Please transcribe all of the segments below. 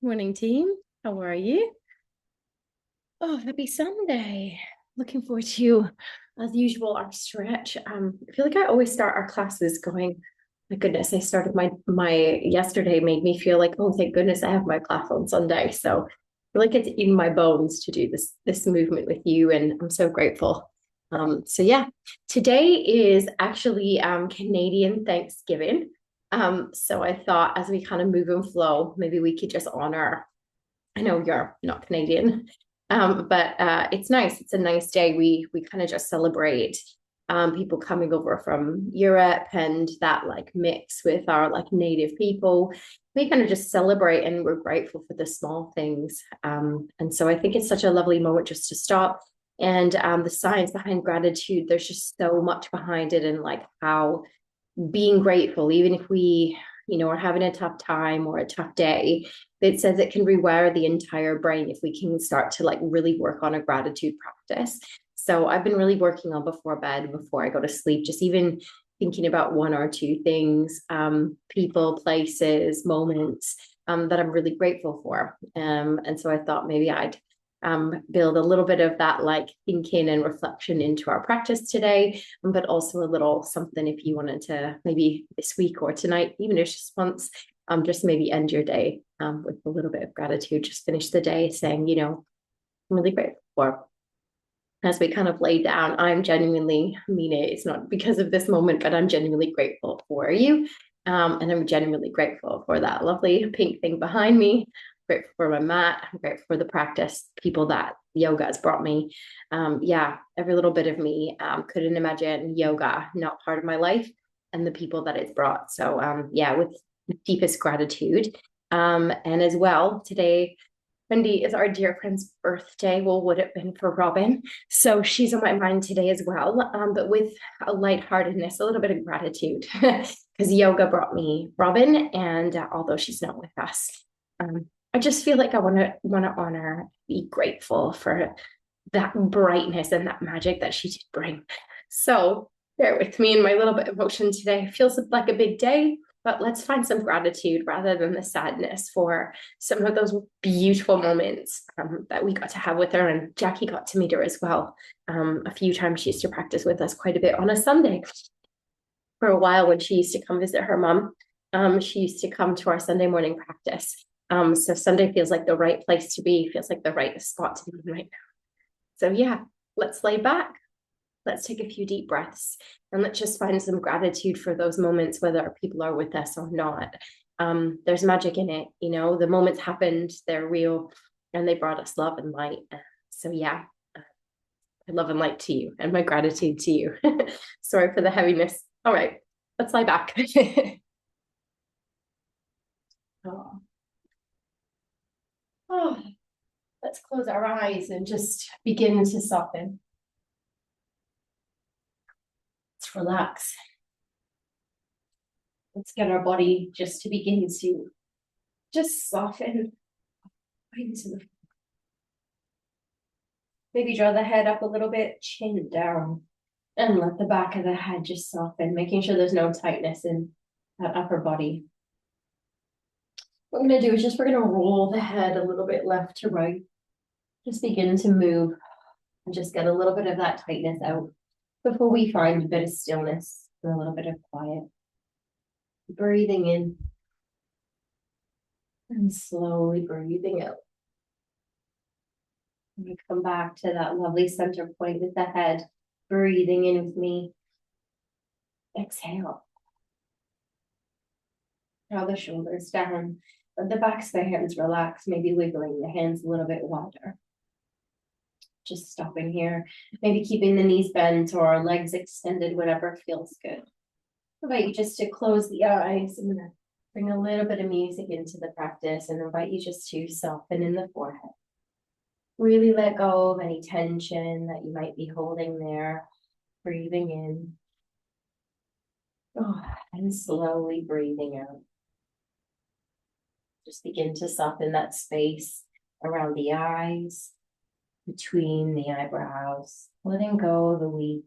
Morning, team. How are you? Oh, happy Sunday. Looking forward to, as usual, our stretch. I feel like I always start our classes going, my goodness, I started my yesterday made me feel like, oh, thank goodness I have my class on Sunday. So I feel like it's in my bones to do this movement with you, and I'm so grateful. So yeah, today is actually Canadian Thanksgiving. So I thought as we kind of move and flow, maybe we could just honor. I know you're not Canadian, but it's nice. It's a nice day. We kind of just celebrate people coming over from Europe and that like mix with our like native people. We kind of just celebrate and we're grateful for the small things. And so I think it's such a lovely moment just to stop. And the science behind gratitude, there's just so much behind it, and like how being grateful, even if we, are having a tough time or a tough day, it says it can rewire the entire brain if we can start to like really work on a gratitude practice. So I've been really working on before bed, before I go to sleep, just even thinking about one or two things, people, places, moments that I'm really grateful for. And so I thought maybe I'd build a little bit of that like thinking and reflection into our practice today, but also a little something if you wanted to maybe this week or tonight, even if just once, just maybe end your day with a little bit of gratitude. Just finish the day saying, I'm really grateful for. As we kind of lay down, I'm genuinely, I mean it, it's not because of this moment, but I'm genuinely grateful for you. And I'm genuinely grateful for that lovely pink thing behind me. Grateful for my mat. I'm grateful for the practice, people that yoga has brought me. Yeah, every little bit of me couldn't imagine yoga not part of my life and the people that it's brought. So yeah, with deepest gratitude. And as well, today Wendy is our dear friend's birthday. Well, would have been for Robin. So she's on my mind today as well. But with a lightheartedness, a little bit of gratitude, because yoga brought me Robin, and although she's not with us, I just feel like I want to honor, be grateful for that brightness and that magic that she did bring. So bear with me in my little bit of emotion today. It feels like a big day, but let's find some gratitude rather than the sadness for some of those beautiful moments that we got to have with her. And Jackie got to meet her as well a few times. She used to practice with us quite a bit on a Sunday. For a while, when she used to come visit her mom, she used to come to our Sunday morning practice. So Sunday feels like the right place to be, feels like the right spot to be in right now. So yeah, let's lay back. Let's take a few deep breaths and let's just find some gratitude for those moments, whether people are with us or not. There's magic in it, the moments happened, they're real, and they brought us love and light. So yeah, love and light to you and my gratitude to you. Sorry for the heaviness. All right, let's lie back. oh. Oh, let's close our eyes and just begin to soften. Let's relax. Let's get our body just to begin to just soften into the, maybe draw the head up a little bit, chin down, and let the back of the head just soften, making sure there's no tightness in that upper body. What I'm going to do is we're going to roll the head a little bit left to right. Just begin to move and just get a little bit of that tightness out before we find a bit of stillness and a little bit of quiet. Breathing in and slowly breathing out. And we come back to that lovely center point with the head, breathing in with me. Exhale. Draw the shoulders down. Let the backs of the hands relax, maybe wiggling the hands a little bit wider. Just stopping here, maybe keeping the knees bent or legs extended, whatever feels good. I invite you just to close the eyes. I'm gonna bring a little bit of music into the practice and invite you just to soften in the forehead. Really let go of any tension that you might be holding there. Breathing in. Oh, and slowly breathing out. Just begin to soften that space around the eyes, between the eyebrows, letting go of the week,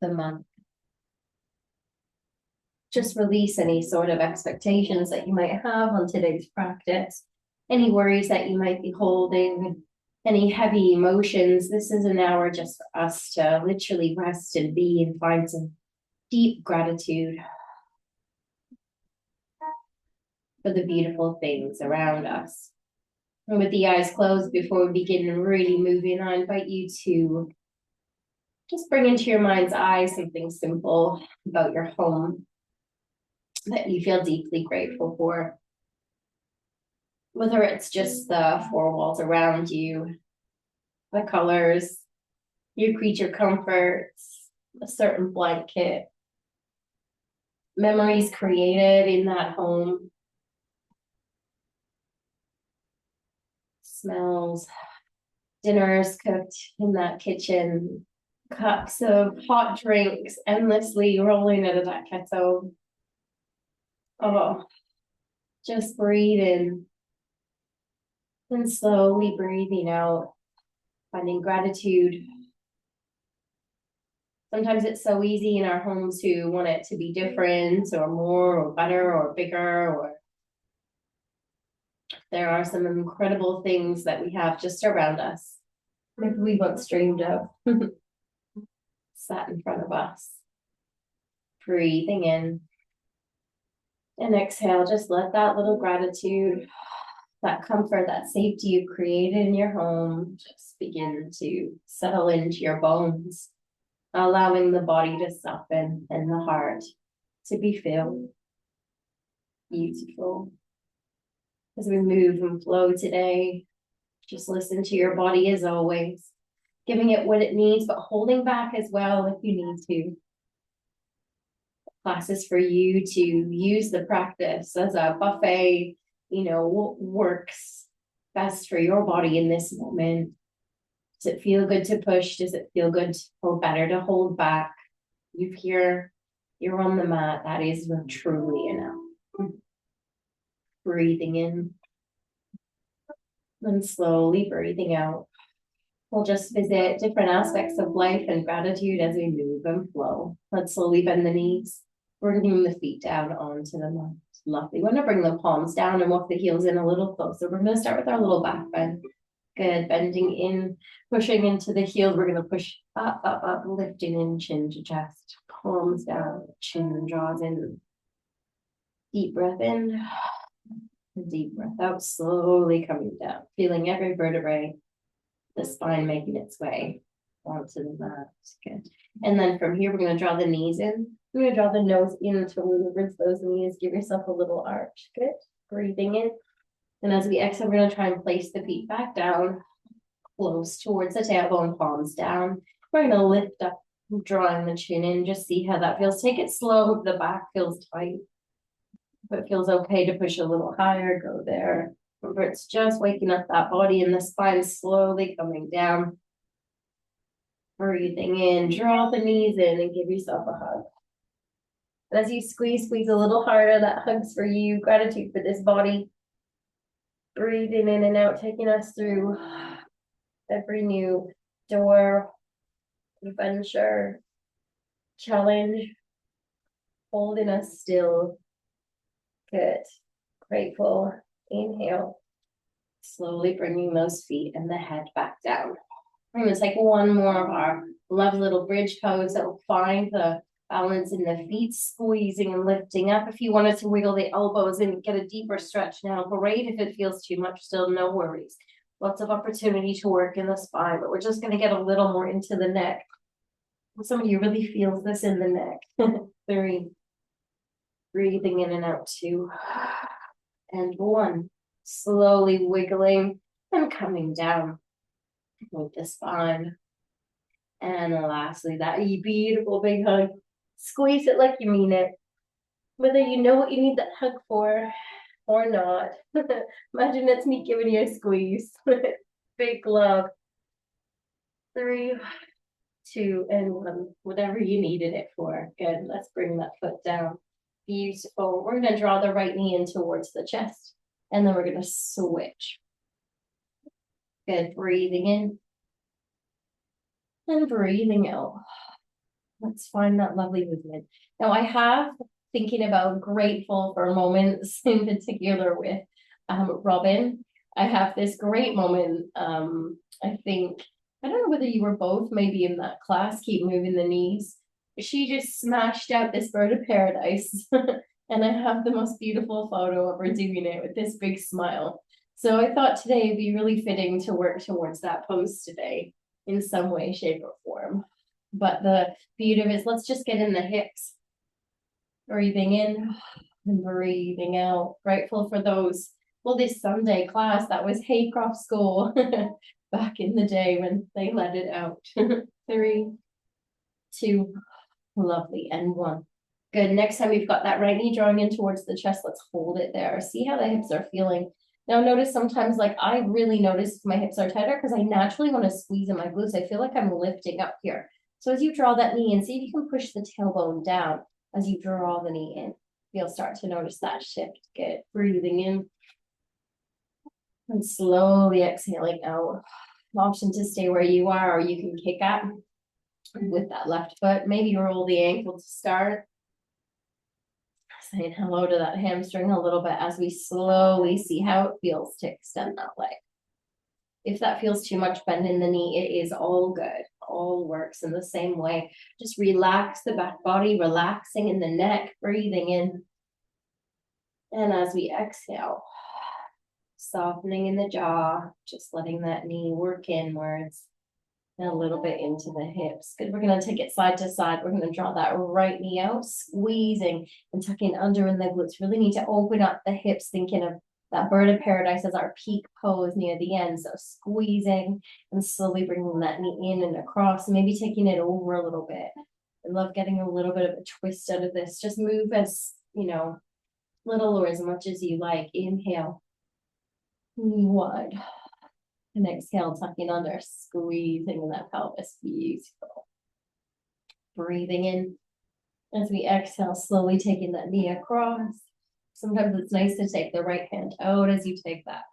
the month. just release any sort of expectations that you might have on today's practice, any worries that you might be holding, any heavy emotions. This is an hour just for us to literally rest and be and find some deep gratitude for the beautiful things around us. And with the eyes closed, before we begin really moving, I invite you to just bring into your mind's eye something simple about your home that you feel deeply grateful for. Whether it's just the four walls around you, the colors, your creature comforts, a certain blanket, memories created in that home, smells, dinners cooked in that kitchen, cups of hot drinks endlessly rolling out of that kettle. Oh, just breathe in and slowly breathing out, finding gratitude. Sometimes it's so easy in our homes to want it to be different or more or better or bigger, or there are some incredible things that we have just around us, maybe we once dreamed of, sat in front of us. Breathing in and exhale, just let that little gratitude, that comfort, that safety you created in your home just begin to settle into your bones, allowing the body to soften and the heart to be filled. Beautiful. As we move and flow today, just listen to your body as always, giving it what it needs, but holding back as well if you need to. Classes for you to use the practice as a buffet, what works best for your body in this moment. Does it feel good to push? Does it feel good or better to hold back? You're on the mat. That is truly enough. Breathing in and slowly breathing out. We'll just visit different aspects of life and gratitude as we move and flow. Let's slowly bend the knees. We're bringing the feet down onto the mat. Lovely. We're going to bring the palms down and walk the heels in a little closer. We're going to start with our little back bend. Good. Bending in, pushing into the heels. We're going to push up, up, up, lifting in chin to chest. Palms down, chin draws in. Deep breath in. Deep breath out. Slowly coming down. Feeling every vertebrae, the spine making its way onto the mat. Good. And then from here, we're going to draw the knees in. We're going to draw the nose in towards those knees. Give yourself a little arch. Good. Breathing in. And as we exhale, we're going to try and place the feet back down, close towards the tailbone, palms down. We're going to lift up, drawing the chin in. Just see how that feels. Take it slow if the back feels tight. If it feels okay to push a little higher, go there. Remember, it's just waking up that body and the spine slowly coming down. Breathing in, draw the knees in and give yourself a hug. And as you squeeze a little harder, that hug's for you. Gratitude for this body. Breathing in and out, taking us through every new door, adventure, challenge, holding us still. Good. Grateful. Inhale. Slowly bringing those feet and the head back down. We're going to take one more of our lovely little bridge pose that will find the balance in the feet, squeezing and lifting up. If you wanted to wiggle the elbows and get a deeper stretch now, great. If it feels too much, still no worries. Lots of opportunity to work in the spine, but we're just going to get a little more into the neck. Some of you really feels this in the neck. 3. Breathing in and out. 2. And 1. Slowly wiggling and coming down with the spine. And lastly, that beautiful big hug. Squeeze it like you mean it. Whether you know what you need that hug for or not. Imagine it's me giving you a squeeze. Big love. 3, 2, and 1. Whatever you needed it for. Good. Let's bring that foot down. Beautiful. We're going to draw the right knee in towards the chest. And then we're going to switch. Good. Breathing in. And breathing out. Let's find that lovely movement. Now I have thinking about grateful for moments in particular with Robin. I have this great moment. I think, I don't know whether you were both maybe in that class, keep moving the knees. She just smashed out this bird of paradise. And I have the most beautiful photo of her doing it with this big smile. So I thought today it'd be really fitting to work towards that pose today in some way, shape, or form. But the beauty of it is, let's just get in the hips. Breathing in and breathing out. Grateful for those. Well, this Sunday class, that was Haycroft School back in the day when they let it out. 3, 2, lovely, and 1. Good. Next time you've got that right knee drawing in towards the chest, let's hold it there. See how the hips are feeling. Now notice sometimes, like I really notice if my hips are tighter because I naturally want to squeeze in my glutes. I feel like I'm lifting up here. So as you draw that knee in, see if you can push the tailbone down as you draw the knee in. You'll start to notice that shift. Good. Breathing in. And slowly exhaling out. Option to stay where you are, or you can kick up with that left foot. Maybe roll the ankle to start. Saying hello to that hamstring a little bit as we slowly see how it feels to extend that leg. If that feels too much bend in the knee, it is all good. All works in the same way. Just relax the back body, relaxing in the neck, breathing in. And as we exhale, softening in the jaw, just letting that knee work inwards. And a little bit into the hips. Good. We're going to take it side to side. We're going to draw that right knee out, squeezing and tucking under in the glutes. Really need to open up the hips, thinking of that bird of paradise as our peak pose near the end. So squeezing and slowly bringing that knee in and across, maybe taking it over a little bit. I love getting a little bit of a twist out of this. Just move as, little or as much as you like. Inhale. Knee wide. And exhale, tucking under, squeezing in that pelvis. Beautiful. Breathing in. As we exhale, slowly taking that knee across. Sometimes it's nice to take the right hand out as you take that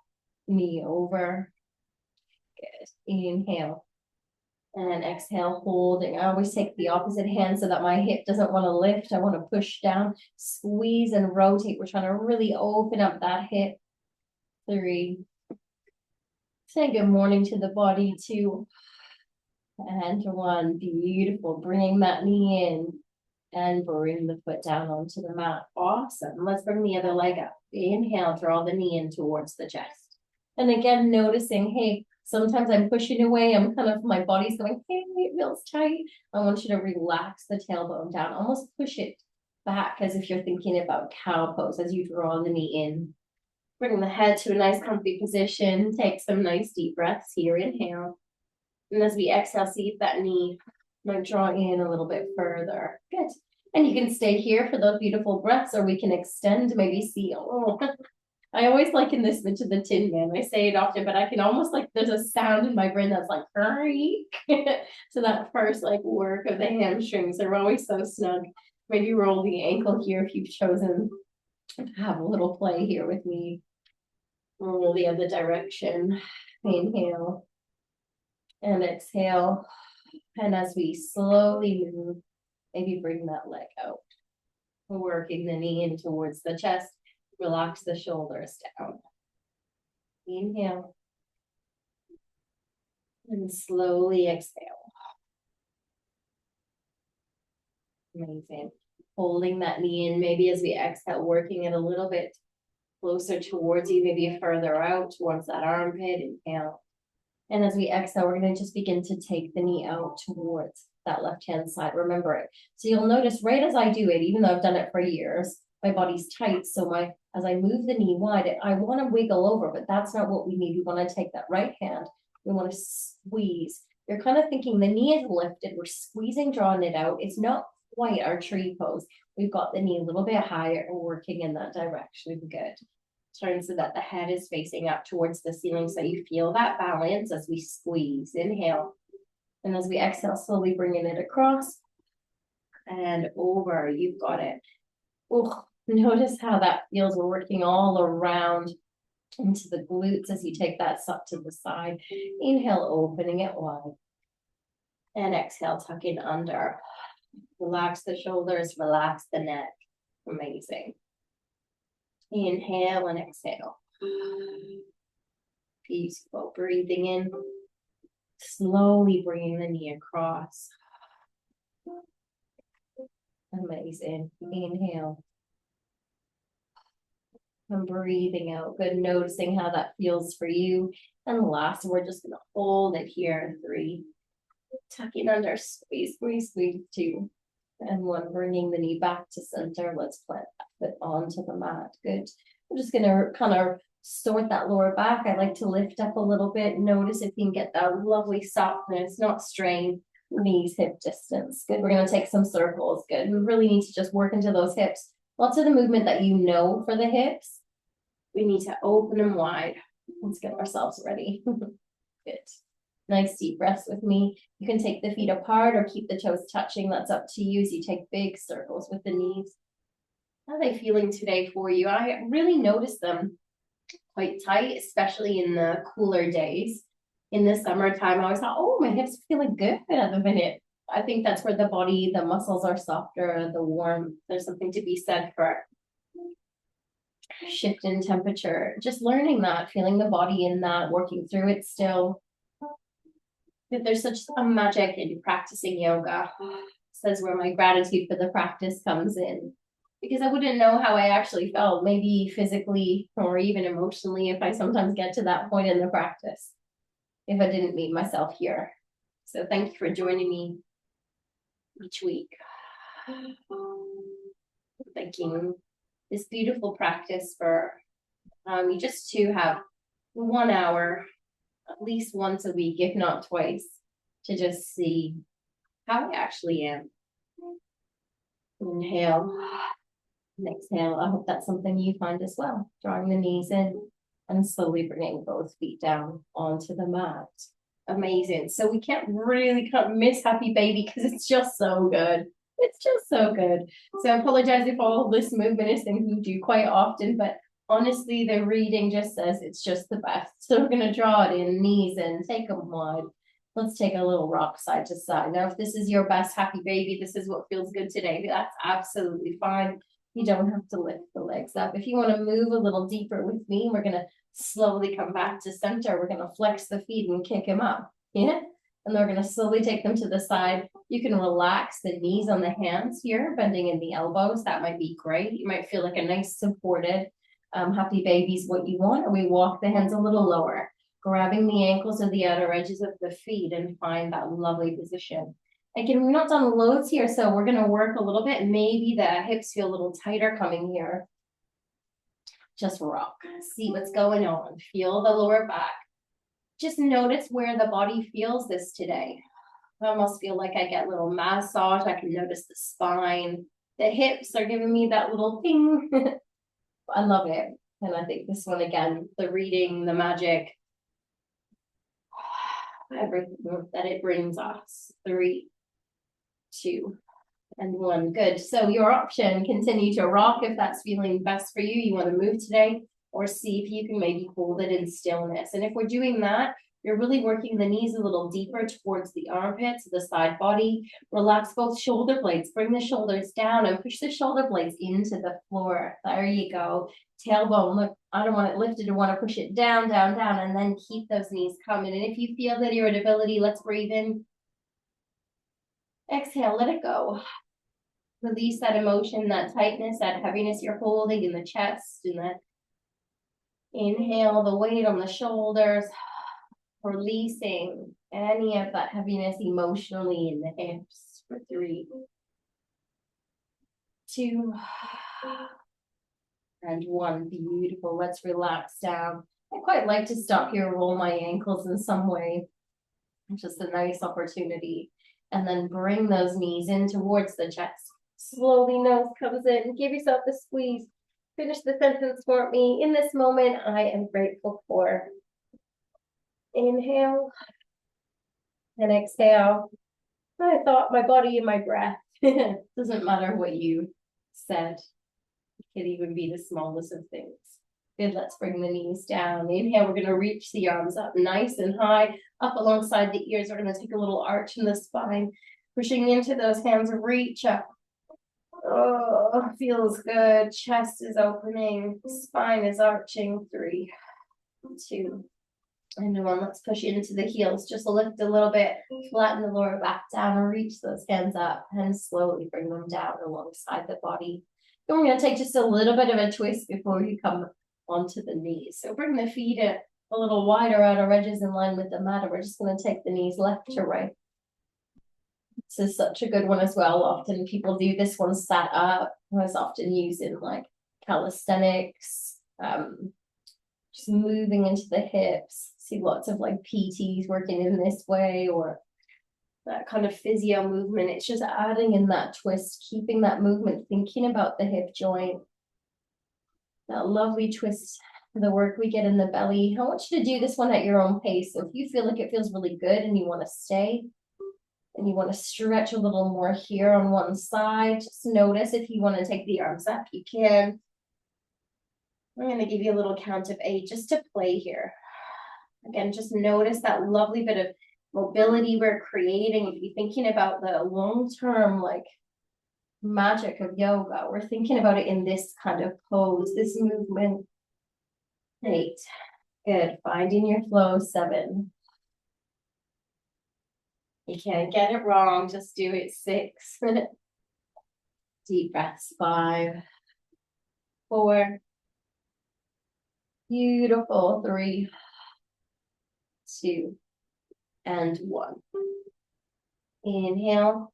knee over. Good. Inhale. And exhale, holding. I always take the opposite hand so that my hip doesn't want to lift. I want to push down, squeeze and rotate. We're trying to really open up that hip. 3. Say good morning to the body, 2. And 1. Beautiful. Bringing that knee in and bring the foot down onto the mat. Awesome. Let's bring the other leg up. Inhale, draw the knee in towards the chest. And again, noticing, hey, sometimes I'm pushing away. My body's going, hey, it feels tight. I want you to relax the tailbone down. Almost push it back as if you're thinking about cow pose as you draw the knee in. Bring the head to a nice comfy position. Take some nice deep breaths here. Inhale. And as we exhale, see if that knee might draw in a little bit further. Good. And you can stay here for those beautiful breaths, or we can extend, maybe see, I always liken this to the Tin Man. I say it often, but I can almost there's a sound in my brain that's like, hurry. So that first work of the hamstrings, they're always so snug. Maybe roll the ankle here if you've chosen to have a little play here with me. Roll the other direction. Inhale. And exhale. And as we slowly move, maybe bring that leg out. Working the knee in towards the chest. Relax the shoulders down. Inhale. And slowly exhale. Amazing. Holding that knee in, maybe as we exhale, working it a little bit closer towards you, maybe further out towards that armpit. Inhale. And as we exhale, we're going to just begin to take the knee out towards that left-hand side. Remember it. So you'll notice right as I do it, even though I've done it for years, my body's tight. So as I move the knee wide, I want to wiggle over, but that's not what we need. We want to take that right hand. We want to squeeze. You're kind of thinking the knee is lifted. We're squeezing, drawing it out. It's not quite our tree pose. We've got the knee a little bit higher and working in that direction. Good. Turn so that the head is facing up towards the ceiling so you feel that balance as we squeeze. Inhale. And as we exhale, slowly bringing it across and over. You've got it. Oh, notice how that feels. We're working all around into the glutes as you take that up to the side. Inhale, opening it wide. And exhale, tucking under. Relax the shoulders, relax the neck. Amazing. Inhale and exhale. Peaceful. Breathing in. Slowly bringing the knee across. Amazing. Inhale. And breathing out. Good. Noticing how that feels for you. And last, we're just going to hold it here. 3. Tucking under. Squeeze, squeeze, squeeze. 2. And 1. Bringing the knee back to center. Let's plant that foot onto the mat. Good. I'm just going to kind of sort that lower back. I like to lift up a little bit. Notice if you can get that lovely softness, not strain. Knees hip distance. Good. We're going to take some circles. Good. We really need to just work into those hips. Lots of the movement that you know for the hips. We need to open them wide. Let's get ourselves ready. Good. Nice deep breaths with me. You can take the feet apart or keep the toes touching. That's up to you as you take big circles with the knees. How are they feeling today for you? I really notice them quite tight, especially in the cooler days. In the summertime, I always thought, oh, my hips are feeling good at the minute. I think that's where the body, the muscles are softer, the warm. There's something to be said for shift in temperature. Just learning that, feeling the body in that, working through it still. There's such a magic in practicing yoga. Says where my gratitude for the practice comes in. Because I wouldn't know how I actually felt, maybe physically or even emotionally, if I sometimes get to that point in the practice, if I didn't meet myself here. So thank you for joining me each week. Thanking this beautiful practice for you just to have 1 hour, at least once a week, if not twice, to just see how I actually am. Inhale and exhale. I hope that's something you find as well. Drawing the knees in and slowly bringing both feet down onto the mat. Amazing. So we can't miss Happy Baby because it's just so good. It's just so good. So I apologize if all this movement is things we do quite often, but honestly, the reading just says it's just the best. So we're going to draw it in, knees in, take them wide. Let's take a little rock side to side. Now, if this is your best Happy Baby, this is what feels good today. That's absolutely fine. You don't have to lift the legs up. If you want to move a little deeper with me, we're going to slowly come back to center. We're going to flex the feet and kick them up. Yeah. And we're going to slowly take them to the side. You can relax the knees on the hands here, bending in the elbows. That might be great. You might feel like a nice supported Happy Baby's what you want. Or we walk the hands a little lower, grabbing the ankles or the outer edges of the feet and find that lovely position. Again, we've not done loads here, so we're going to work a little bit. Maybe the hips feel a little tighter coming here. Just rock. See what's going on. Feel the lower back. Just notice where the body feels this today. I almost feel like I get a little massage. I can notice the spine. The hips are giving me that little ping. I love it. And I think this one again, the reading, the magic, everything that it brings us. 3, 2, and 1. Good. So your option, continue to rock if that's feeling best for you. You want to move today, or see if you can maybe hold it in stillness. And if we're doing that, you're really working the knees a little deeper towards the armpits, the side body. Relax both shoulder blades. Bring the shoulders down and push the shoulder blades into the floor. There you go. Tailbone. Look, I don't want it lifted. I want to push it down, down, down, and then keep those knees coming. And if you feel that irritability, let's breathe in. Exhale, let it go. Release that emotion, that tightness, that heaviness you're holding in the chest, and that inhale, the weight on the shoulders, releasing any of that heaviness emotionally in the hips for 3, 2, and 1. Beautiful. Let's relax down. I quite like to stop here, roll my ankles in some way. Just a nice opportunity. And then bring those knees in towards the chest. Slowly, nose comes in. Give yourself a squeeze. Finish the sentence for me. In this moment, I am grateful for. Inhale. And exhale. My thought, my body, and my breath. Doesn't matter what you said. It could even be the smallest of things. Good, let's bring the knees down. Inhale, we're going to reach the arms up nice and high, up alongside the ears. We're going to take a little arch in the spine, pushing into those hands, reach up. Oh, feels good. Chest is opening, spine is arching. 3, 2, and 1. Let's push into the heels. Just lift a little bit, flatten the lower back down, and reach those hands up, and slowly bring them down alongside the body. Then we're going to take just a little bit of a twist before you come onto the knees. So bring the feet a little wider out our edges in line with the mat, and we're just going to take the knees left to right. This is such a good one as well. Often people do this one sat up. It's often used in like calisthenics, just moving into the hips. See lots of like PTs working in this way, or that kind of physio movement. It's just adding in that twist, keeping that movement, thinking about the hip joint. That lovely twist, the work we get in the belly. I want you to do this one at your own pace. So if you feel like it feels really good and you want to stay, and you want to stretch a little more here on one side, just notice if you want to take the arms up, you can. I'm going to give you a little count of 8 just to play here. Again, just notice that lovely bit of mobility we're creating. If you're thinking about the long-term like magic of yoga, we're thinking about it in this kind of pose, this movement. 8, good. Finding your flow. 7. You can't get it wrong, just do it. 6. Deep breaths. 5, 4. Beautiful. 3, 2, and 1. Inhale.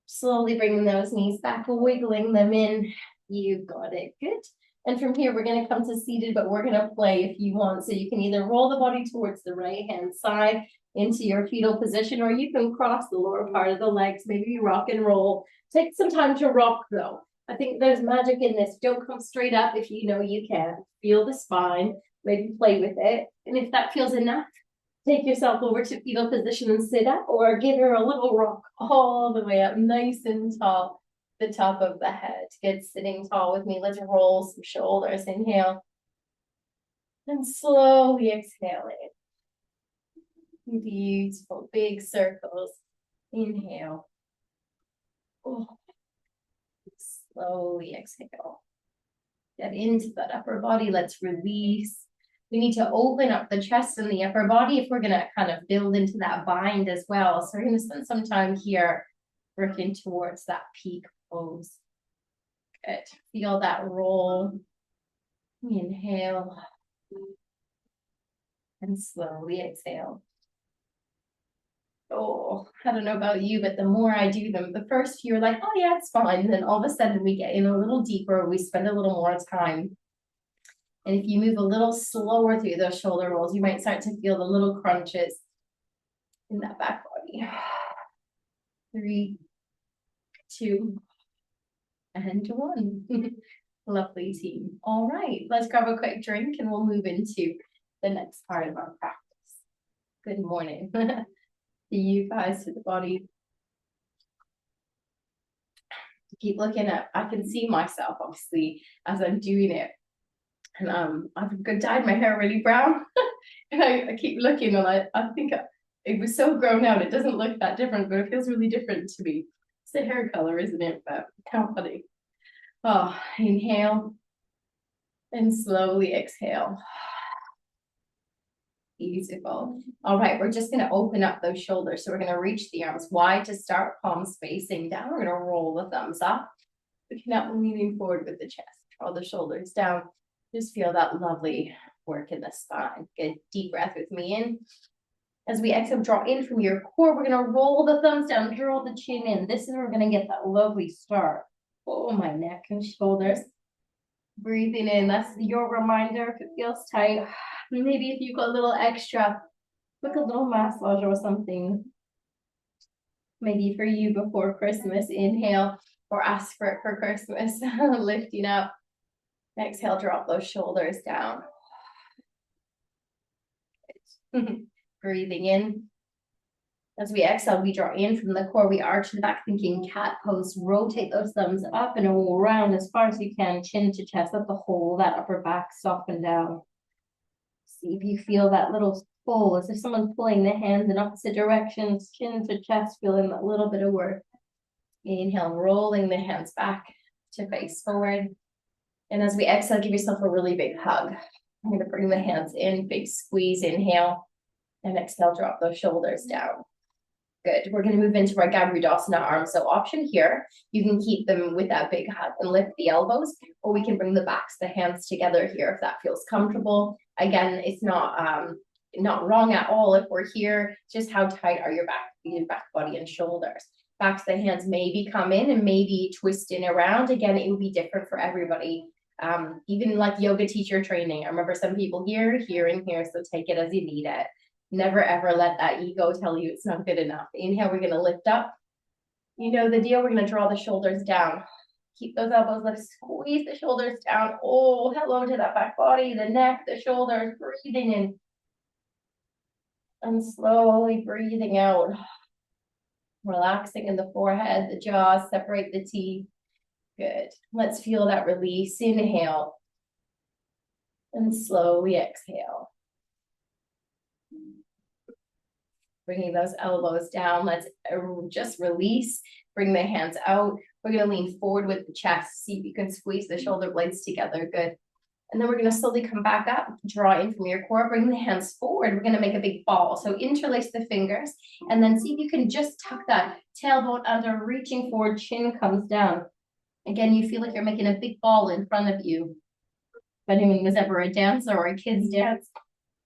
Slowly bringing those knees back, wiggling them in. You've got it. Good. And from here, we're going to come to seated, but we're going to play if you want. So you can either roll the body towards the right-hand side into your fetal position, or you can cross the lower part of the legs, maybe rock and roll. Take some time to rock, though. I think there's magic in this. Don't come straight up if you know you can. Feel the spine. Maybe play with it. And if that feels enough, take yourself over to fetal position and sit up, or give her a little rock all the way up, nice and tall, the top of the head. Good, sitting tall with me. Let's roll some shoulders. Inhale. And slowly exhale in. Beautiful, big circles. Inhale. Oh. Slowly exhale. Get into that upper body. Let's release. We need to open up the chest and the upper body if we're going to kind of build into that bind as well. So we're going to spend some time here working towards that peak pose. Good. Feel that roll. Inhale. And slowly exhale. Oh, I don't know about you, but the more I do them, the first you're like, oh yeah, it's fine. And then all of a sudden we get in a little deeper. We spend a little more time. And if you move a little slower through those shoulder rolls, you might start to feel the little crunches in that back body. 3, 2, and 1. Lovely team. All right, let's grab a quick drink and we'll move into the next part of our practice. Good morning to you guys, to the body. Keep looking up. I can see myself, obviously, as I'm doing it. And I've dyed my hair really brown. And I keep looking and I think it was so grown out. It doesn't look that different, but it feels really different to me. It's the hair color, isn't it? But how funny. Oh, inhale. And slowly exhale. Beautiful. All right, we're just going to open up those shoulders. So we're going to reach the arms wide to start, palms facing down. We're going to roll the thumbs up. Looking up and leaning forward with the chest. Draw the shoulders down. Just feel that lovely work in the spine. Good, deep breath with me in. As we exhale, draw in from your core. We're going to roll the thumbs down, draw the chin in. This is where we're going to get that lovely start. Oh, my neck and shoulders. Breathing in. That's your reminder. If it feels tight, maybe if you've got a little extra, book a little massage or something. Maybe for you before Christmas, inhale, or ask for it for Christmas. Lifting up. Exhale, drop those shoulders down. Breathing in. As we exhale, we draw in from the core. We arch the back, thinking cat pose. Rotate those thumbs up and around as far as you can. Chin to chest, let the whole, that upper back soften down. See if you feel that little pull, as if someone's pulling the hands in opposite directions. Chin to chest, feeling that little bit of work. Inhale, rolling the hands back. to face forward. And as we exhale, give yourself a really big hug. I'm going to bring the hands in, big squeeze, inhale, and exhale, drop those shoulders down. Good. We're going to move into our Gabridasana arms. So option here, you can keep them with that big hug and lift the elbows, or we can bring the backs, the hands together here if that feels comfortable. Again, it's not wrong at all if we're here. Just how tight are your back body and shoulders. Backs, the hands maybe come in and maybe twist in around. Again, it will be different for everybody. Even like yoga teacher training. I remember some people here, and here, so take it as you need it. Never ever let that ego tell you it's not good enough. Inhale, we're gonna lift up. You know the deal, we're gonna draw the shoulders down. Keep those elbows lifted, squeeze the shoulders down. Oh, hello to that back body, the neck, the shoulders, breathing in. And slowly breathing out. Relaxing in the forehead, the jaws, separate the teeth. Good. Let's feel that release. Inhale. And slowly exhale. Bringing those elbows down. Let's just release. Bring the hands out. We're going to lean forward with the chest. See if you can squeeze the shoulder blades together. Good. And then we're going to slowly come back up, draw in from your core, bring the hands forward. We're going to make a big ball. So interlace the fingers and then see if you can just tuck that tailbone under, reaching forward, chin comes down. Again, you feel like you're making a big ball in front of you. If anyone was ever a dancer or a kid's dance,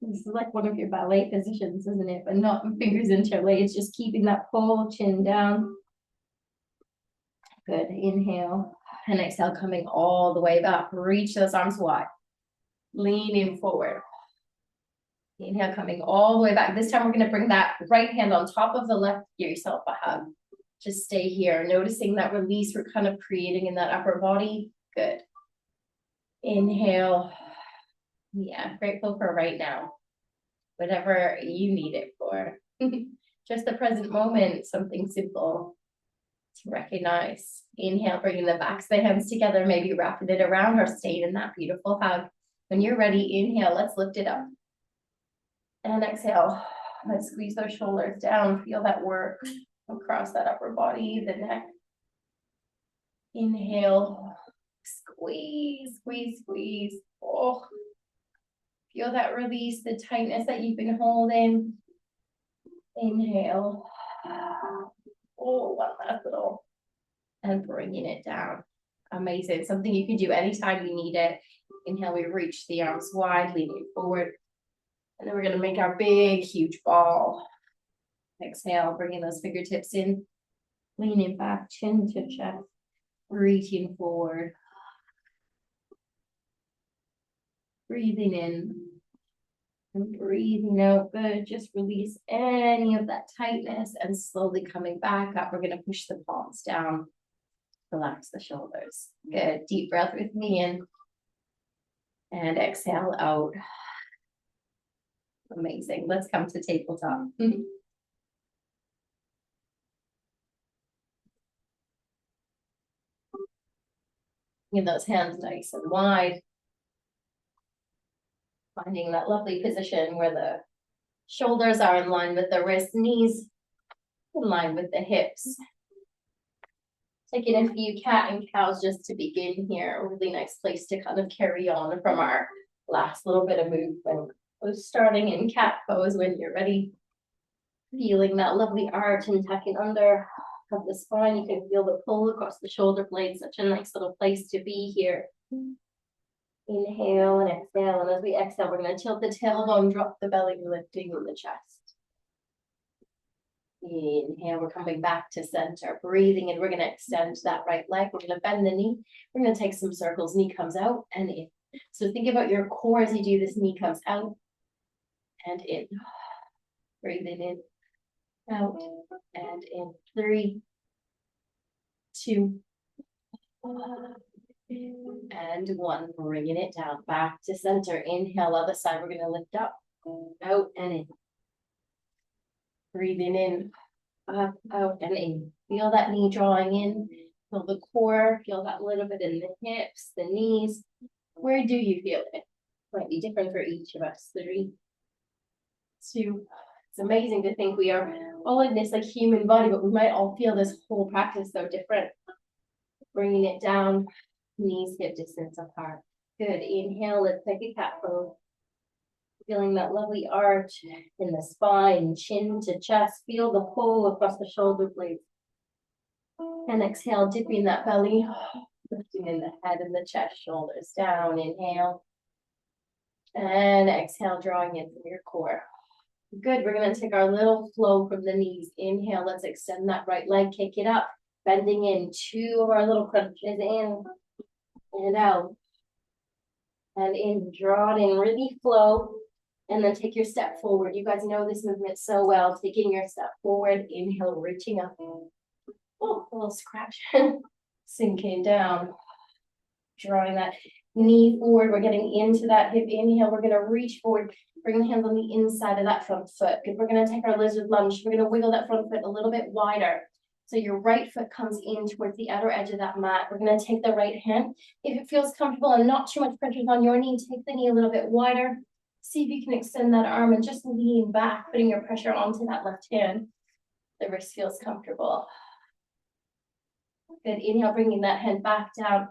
this is like one of your ballet positions, isn't it? But not fingers interlaced, just keeping that full chin down. Good. Inhale and exhale, coming all the way back. Reach those arms wide. Leaning forward. Inhale, coming all the way back. This time we're going to bring that right hand on top of the left. Give yourself a hug. Just stay here. Noticing that release we're kind of creating in that upper body. Good. Inhale. Yeah, grateful for right now. Whatever you need it for. Just the present moment. Something simple to recognize. Inhale, bringing the backs of the hands together, maybe wrapping it around or staying in that beautiful hug. When you're ready, inhale, let's lift it up. And exhale, let's squeeze those shoulders down. Feel that work across that upper body, the neck. Inhale, squeeze, squeeze, squeeze. Oh, feel that release, the tightness that you've been holding. Inhale. Oh, one last little. And bringing it down. Amazing. Something you can do anytime you need it. Inhale, we reach the arms wide, leaning forward. And then we're going to make our big, huge ball. Exhale, bringing those fingertips in. Leaning back, chin to chest. Reaching forward. Breathing in. And breathing out. Good. Just release any of that tightness and slowly coming back up. We're going to push the palms down. Relax the shoulders. Good. Deep breath with me in. And exhale out. Amazing. Let's come to tabletop. Get those hands nice and wide. Finding that lovely position where the shoulders are in line with the wrists, knees in line with the hips. Taking a few cat and cows just to begin here. A really nice place to kind of carry on from our last little bit of movement. So starting in cat pose when you're ready. Feeling that lovely arch and tucking under of the spine. You can feel the pull across the shoulder blades. Such a nice little place to be here. Inhale and exhale. And as we exhale, we're going to tilt the tailbone, drop the belly, lifting in the chest. Inhale, we're coming back to center, breathing, and we're going to extend that right leg. We're going to bend the knee. We're going to take some circles. Knee comes out and in. So think about your core as you do this. Knee comes out and in. Breathing in, out, and in. 3, 2, and 1. Bringing it down, back to center. Inhale, other side. We're going to lift up, out, and in. Breathing in, up, out, and in. Feel that knee drawing in. Feel the core. Feel that little bit in the hips, the knees. Where do you feel it? Might be different for each of us. 3, 2. It's amazing to think we are all in this like human body, but we might all feel this whole practice so different. bringing it down, knees hip distance apart. Good, inhale, let's take a cat pose. Feeling that lovely arch in the spine, chin to chest. Feel the pull across the shoulder blades. And exhale, dipping that belly, lifting in the head and the chest, shoulders down. Inhale. And exhale, drawing in from your core. Good, we're gonna take our little flow from the knees. Inhale, let's extend that right leg, kick it up. Bending in, 2 of our little crunches in and out. And in, draw it in, really flow. And then take your step forward. You guys know this movement so well. Taking your step forward, inhale, reaching up. Oh, a little scratch. Sinking down. Drawing that knee forward. We're getting into that hip inhale. We're going to reach forward. Bring the hands on the inside of that front foot. Good. We're going to take our lizard lunge. We're going to wiggle that front foot a little bit wider. So your right foot comes in towards the outer edge of that mat. We're going to take the right hand. If it feels comfortable and not too much pressure on your knee, take the knee a little bit wider. See if you can extend that arm and just lean back, putting your pressure onto that left hand. The wrist feels comfortable. Good. Inhale, bringing that hand back down.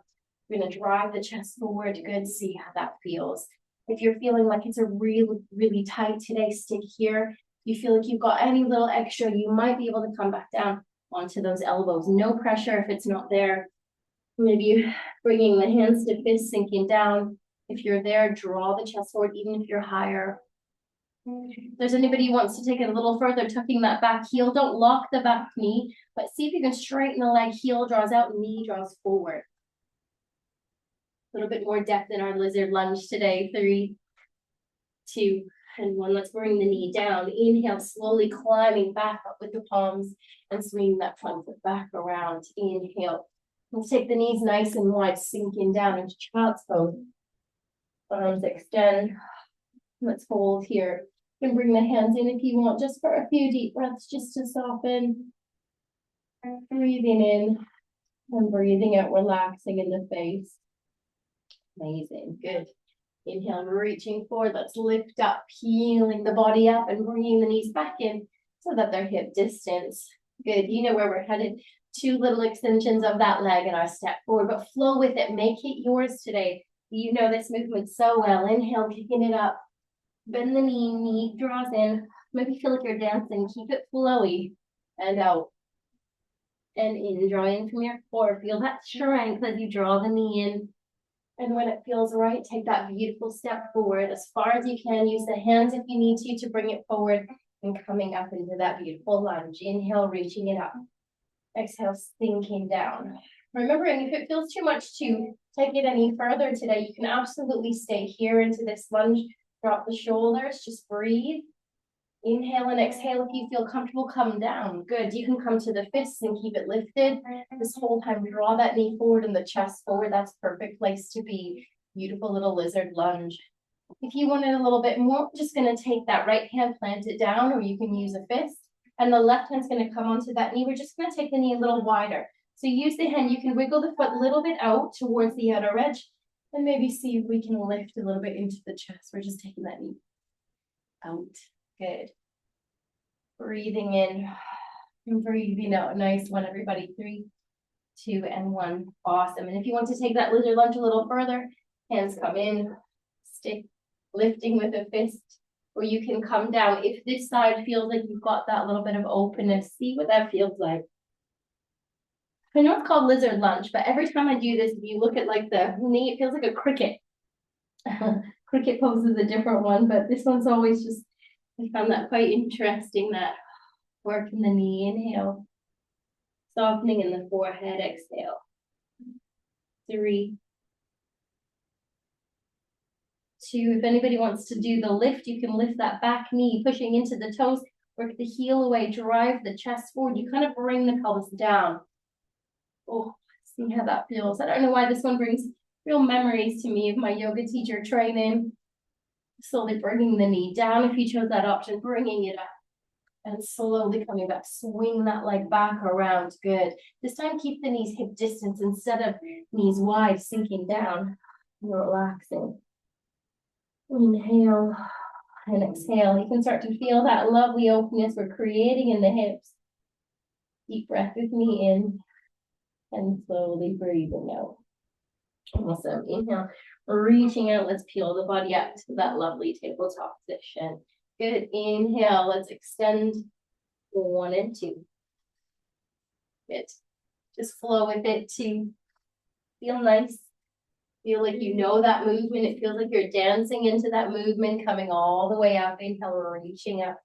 We're going to drive the chest forward. Good. See how that feels. If you're feeling like it's a really, really tight today, stick here. If you feel like you've got any little extra, you might be able to come back down onto those elbows. No pressure if it's not there. Maybe bringing the hands to fists, sinking down. If you're there, draw the chest forward, even if you're higher. If there's anybody who wants to take it a little further, tucking that back heel, don't lock the back knee, but see if you can straighten the leg, heel draws out, knee draws forward. A little bit more depth in our lizard lunge today. 3, 2, and 1. Let's bring the knee down. Inhale, slowly climbing back up with the palms and swinging that front foot back around. Inhale. Let's take the knees nice and wide, sinking down into child's pose. Arms extend. Let's hold here. You can bring the hands in if you want, just for a few deep breaths, just to soften. Breathing in and breathing out, relaxing in the face. Amazing, good. Inhale, reaching forward. Let's lift up, healing the body up and bringing the knees back in so that they're hip distance. Good, you know where we're headed. 2 little extensions of that leg and our step forward, but flow with it. Make it yours today. You know this movement so well. Inhale, kicking it up. Bend the knee, knee draws in. Maybe feel like you're dancing. Keep it flowy. And out. And in, draw in from your core. Feel that strength as you draw the knee in. And when it feels right, take that beautiful step forward as far as you can. Use the hands if you need to bring it forward and coming up into that beautiful lunge. Inhale, reaching it up. Exhale, sinking down. Remembering, if it feels too much to take it any further today, you can absolutely stay here into this lunge. Drop the shoulders, just breathe. Inhale and exhale. If you feel comfortable, come down. Good. You can come to the fists and keep it lifted. This whole time, draw that knee forward and the chest forward. That's a perfect place to be. Beautiful little lizard lunge. If you want it a little bit more, I'm just going to take that right hand, plant it down, or you can use a fist. And the left hand's going to come onto that knee. We're just going to take the knee a little wider. So use the hand. You can wiggle the foot a little bit out towards the outer edge. And maybe see if we can lift a little bit into the chest. We're just taking that knee out. Good. Breathing in and breathing out. Nice one, everybody. 3, 2, and 1. Awesome. And if you want to take that lizard lunge a little further, hands come in, stick, lifting with a fist, or you can come down. If this side feels like you've got that little bit of openness, see what that feels like. I know it's called lizard lunge, but every time I do this, if you look at like the knee, it feels like a cricket. Cricket pose is a different one, but this one's always just, I found that quite interesting, that work in the knee. Inhale, softening in the forehead. Exhale. 3, 2. If anybody wants to do the lift, you can lift that back knee, pushing into the toes, work the heel away, drive the chest forward. You kind of bring the pelvis down. Oh, see how that feels. I don't know why this one brings real memories to me of my yoga teacher training. Slowly bringing the knee down if you chose that option, bringing it up. And slowly coming back, swing that leg back around. Good. This time, keep the knees hip distance instead of knees wide, sinking down. Relaxing. Inhale and exhale. You can start to feel that lovely openness we're creating in the hips. Deep breath with me in And slowly breathing out. Awesome. Inhale, reaching out. Let's peel the body up to that lovely tabletop position. Good. Inhale. Let's extend 1 and 2. Good. Just flow with it to feel nice. Feel like you know that movement. It feels like you're dancing into that movement, coming all the way up. Inhale, reaching up.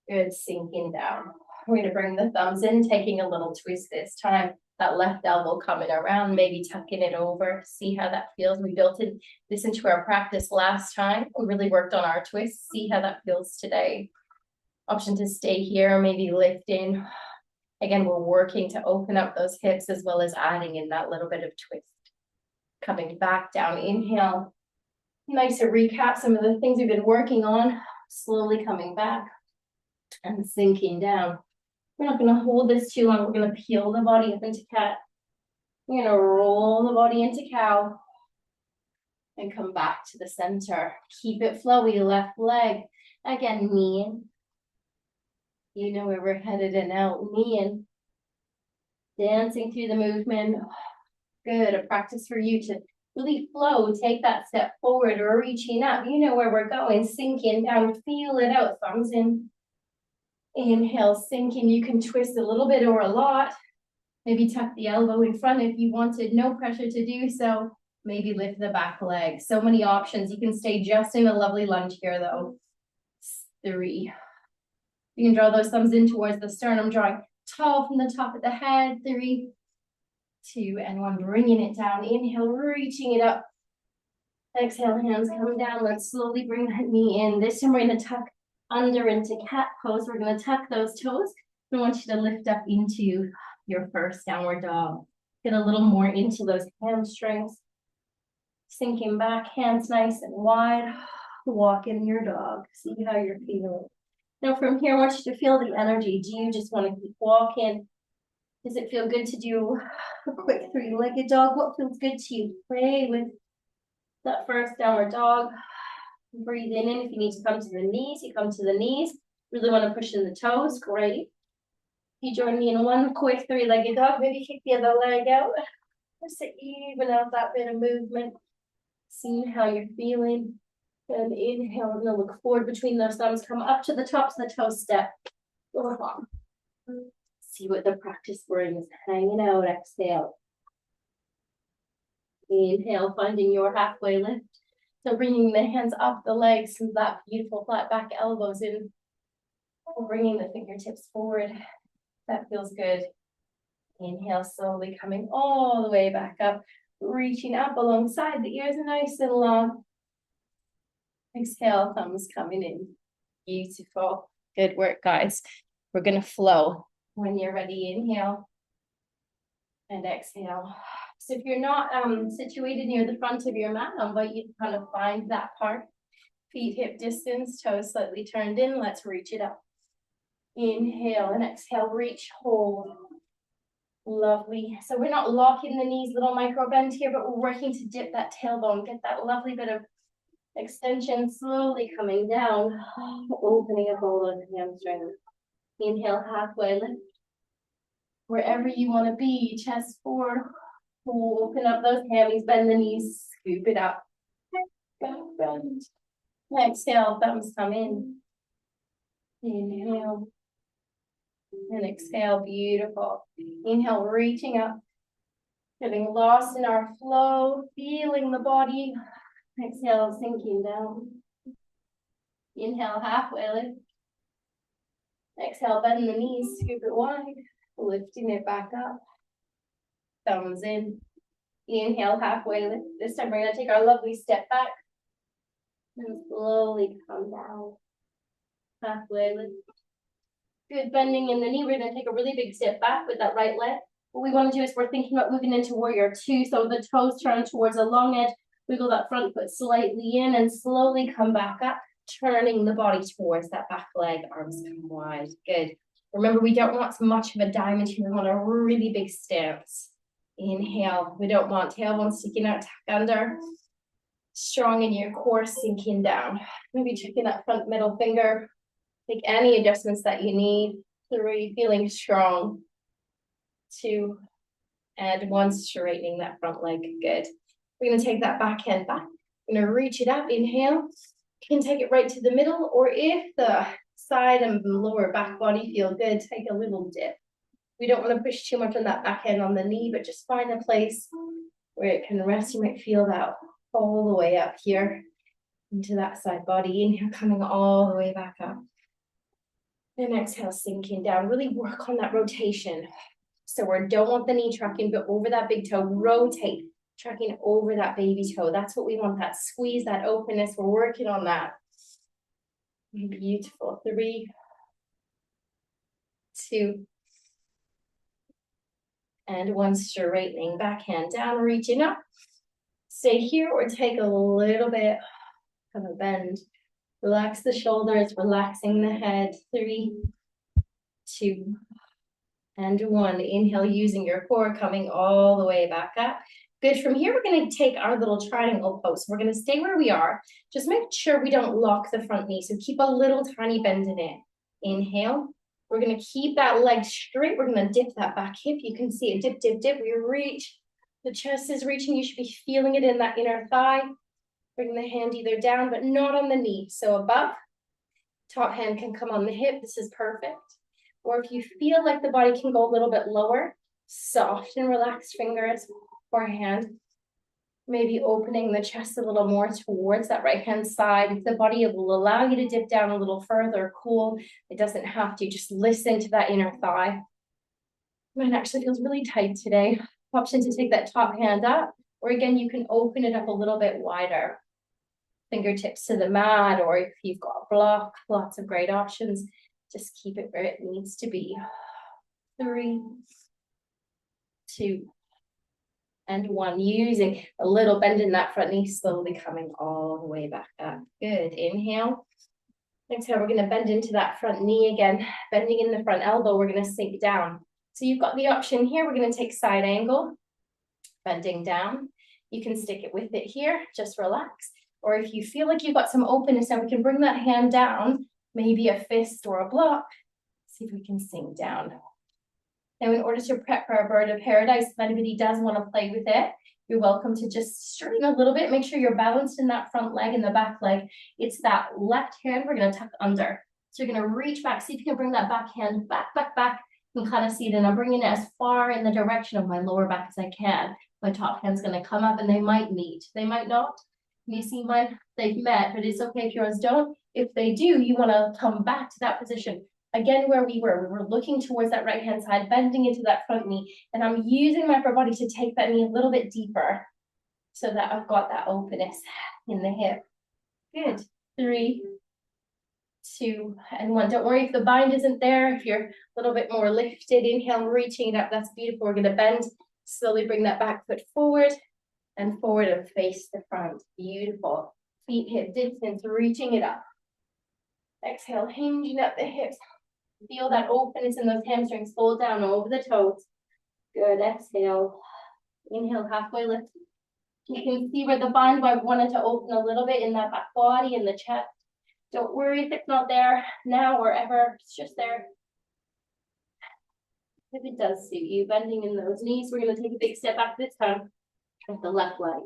Good. Sinking down. We're going to bring the thumbs in, taking a little twist this time. That left elbow coming around, maybe tucking it over. See how that feels. We built this into our practice last time. We really worked on our twists. See how that feels today. Option to stay here, maybe lift in. Again, we're working to open up those hips as well as adding in that little bit of twist. Coming back down, inhale. Nice to recap some of the things we've been working on. Slowly coming back and sinking down. We're not going to hold this too long. We're going to peel the body up into cat. We're going to roll the body into cow. And come back to the center. Keep it flowy, left leg. Again, knee in. You know where we're headed and out. Knee in. Dancing through the movement. Good. A practice for you to really flow. Take that step forward or reaching up. You know where we're going. Sinking down. Feel it out. Thumbs in. Inhale, sink in. You can twist a little bit or a lot. Maybe tuck the elbow in front if you wanted. No pressure to do so. Maybe lift the back leg. So many options. You can stay just in a lovely lunge here though. 3. You can draw those thumbs in towards the sternum, drawing tall from the top of the head. 3, 2, and 1. Bringing it down. Inhale, reaching it up. Exhale, hands come down. Let's slowly bring that knee in. This time we're going to tuck under into cat pose. We're going to tuck those toes. I want you to lift up into your first downward dog. Get a little more into those hamstrings. Sinking back, hands nice and wide. Walk in your dog. See how you're feeling. Now from here, I want you to feel the energy. Do you just want to keep walking? Does it feel good to do a quick 3-legged dog? What feels good to you? Play with that first downward dog. Breathe in. If you need to come to the knees, you come to the knees. Really want to push in the toes. Great. You join me in one quick 3-legged dog. Maybe kick the other leg out. Just to even out that bit of movement. See how you're feeling. And inhale. We're going to look forward between those thumbs. Come up to the tops of the toe step. Go along. See what the practice brings. Hanging out. Exhale. Inhale, finding your halfway lift. So bringing the hands up the legs to that beautiful flat back, elbows in. Bringing the fingertips forward. That feels good. Inhale, slowly coming all the way back up. Reaching up alongside the ears, nice and long. Exhale, thumbs coming in. Beautiful. Good work, guys. We're going to flow. When you're ready, inhale. And exhale. So if you're not situated near the front of your mat, I invite you to kind of find that part. Feet hip distance, toes slightly turned in. Let's reach it up. Inhale and exhale, reach, hold. Lovely. So we're not locking the knees, little micro bend here, but we're working to dip that tailbone, get that lovely bit of extension, slowly coming down, opening up all those hamstrings. Inhale, halfway lift. Wherever you want to be, chest forward. Open up those hammies, bend the knees, scoop it up. Back bend. Exhale, thumbs come in. Inhale. And exhale, beautiful. Inhale, reaching up. Getting lost in our flow, feeling the body. Exhale, sinking down. Inhale, halfway lift. Exhale, bend the knees, scoop it wide. Lifting it back up. Thumbs in. Inhale, halfway lift. This time we're going to take our lovely step back. And slowly come down. Halfway lift. Good bending in the knee. We're going to take a really big step back with that right leg. What we want to do is we're thinking about moving into warrior 2. So the toes turn towards a long edge. Wiggle that front foot slightly in and slowly come back up. Turning the body towards that back leg. Arms come wide. Good. Remember, we don't want much of a diamond here. We want a really big stance. Inhale. We don't want tailbone sticking out, tuck under. Strong in your core, sinking down. Maybe checking that front middle finger. Make any adjustments that you need. 3, feeling strong. 2, And one, straightening that front leg, good. We're gonna take that back hand back. We're gonna reach it up, inhale. You can take it right to the middle, or if the side and lower back body feel good, take a little dip. We don't want to push too much on that back end on the knee, but just find a place where it can rest. You might feel that all the way up here into that side body. Inhale, coming all the way back up. And exhale, sinking down. Really work on that rotation. So we don't want the knee tracking, but over that big toe, rotate, tracking over that baby toe. That's what we want, that squeeze, that openness. We're working on that. Beautiful. 3, 2, and 1. Straightening back hand down, reaching up. Stay here or take a little bit of a bend. Relax the shoulders, relaxing the head. 3, 2, and 1. Inhale, using your core, coming all the way back up. Good. From here, we're going to take our little triangle pose. We're going to stay where we are. Just make sure we don't lock the front knee. So keep a little tiny bend in it. Inhale. We're going to keep that leg straight. We're going to dip that back hip. You can see it. Dip, dip, dip. We reach. The chest is reaching. You should be feeling it in that inner thigh. Bring the hand either down, but not on the knee. So above. Top hand can come on the hip. This is perfect. Or if you feel like the body can go a little bit lower, soft and relaxed fingers or hand. Maybe opening the chest a little more towards that right hand side. If the body will allow you to dip down a little further, cool. It doesn't have to. Just listen to that inner thigh. Mine actually feels really tight today. Option to take that top hand up, or again, you can open it up a little bit wider. Fingertips to the mat, or if you've got a block, lots of great options. Just keep it where it needs to be. 3, 2, and 1. Using a little bend in that front knee, slowly coming all the way back up. Good. Inhale. Exhale, we're going to bend into that front knee again. Bending in the front elbow, we're going to sink down. So you've got the option here. We're going to take side angle, bending down. You can stick it with it here. Just relax. Or if you feel like you've got some openness, and we can bring that hand down, maybe a fist or a block. See if we can sink down. Now, in order to prep for our bird of paradise, if anybody does want to play with it, you're welcome to just straighten a little bit. Make sure you're balanced in that front leg and the back leg. It's that left hand we're going to tuck under. So you're going to reach back. See if you can bring that back hand back, back, back. You can kind of see it. And I'm bringing it as far in the direction of my lower back as I can. My top hand's going to come up and they might meet. They might not. You see mine? They've met, but it's okay if yours don't. If they do, you want to come back to that position. Again, where we were looking towards that right hand side, bending into that front knee, and I'm using my upper body to take that knee a little bit deeper so that I've got that openness in the hip. Good. 3, 2, and 1. Don't worry if the bind isn't there. If you're a little bit more lifted, inhale, reaching it up. That's beautiful. We're going to bend, slowly bring that back foot forward and forward and face the front. Beautiful. Feet hip distance, reaching it up. Exhale, hinging up the hips. Feel that openness in those hamstrings. Fold down over the toes. Good. Exhale. Inhale, halfway lift. You can see where the bind I wanted to open a little bit in that back body and the chest. Don't worry if it's not there now or ever. It's just there. If it does suit you, bending in those knees, we're going to take a big step back this time with the left leg.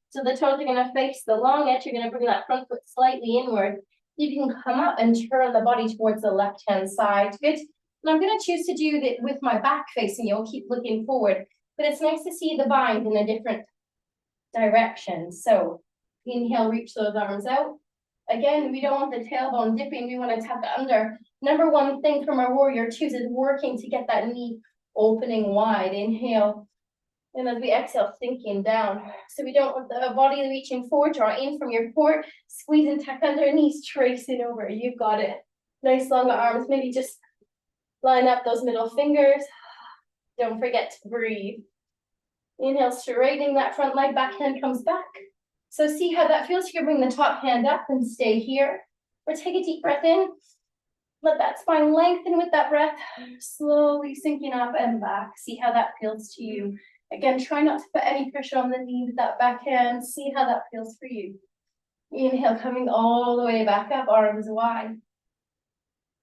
So the toes are going to face the long edge. You're going to bring that front foot slightly inward. You can come up and turn the body towards the left-hand side. Good. And I'm going to choose to do it with my back facing you. I'll keep looking forward. But it's nice to see the bind in a different direction. So inhale, reach those arms out. Again, we don't want the tailbone dipping. We want to tuck under. Number one thing from our warrior twos is working to get that knee opening wide. Inhale. And as we exhale, sinking down. So we don't want the body reaching forward, draw in from your core, squeeze and tuck under, knees tracing over. You've got it. Nice long arms. Maybe just line up those middle fingers. Don't forget to breathe. Inhale, straightening that front leg, back hand comes back. So see how that feels. You can bring the top hand up and stay here. Or take a deep breath in. Let that spine lengthen with that breath. Slowly sinking up and back. See how that feels to you. Again, try not to put any pressure on the knee with that back hand. See how that feels for you. Inhale, coming all the way back up, arms wide.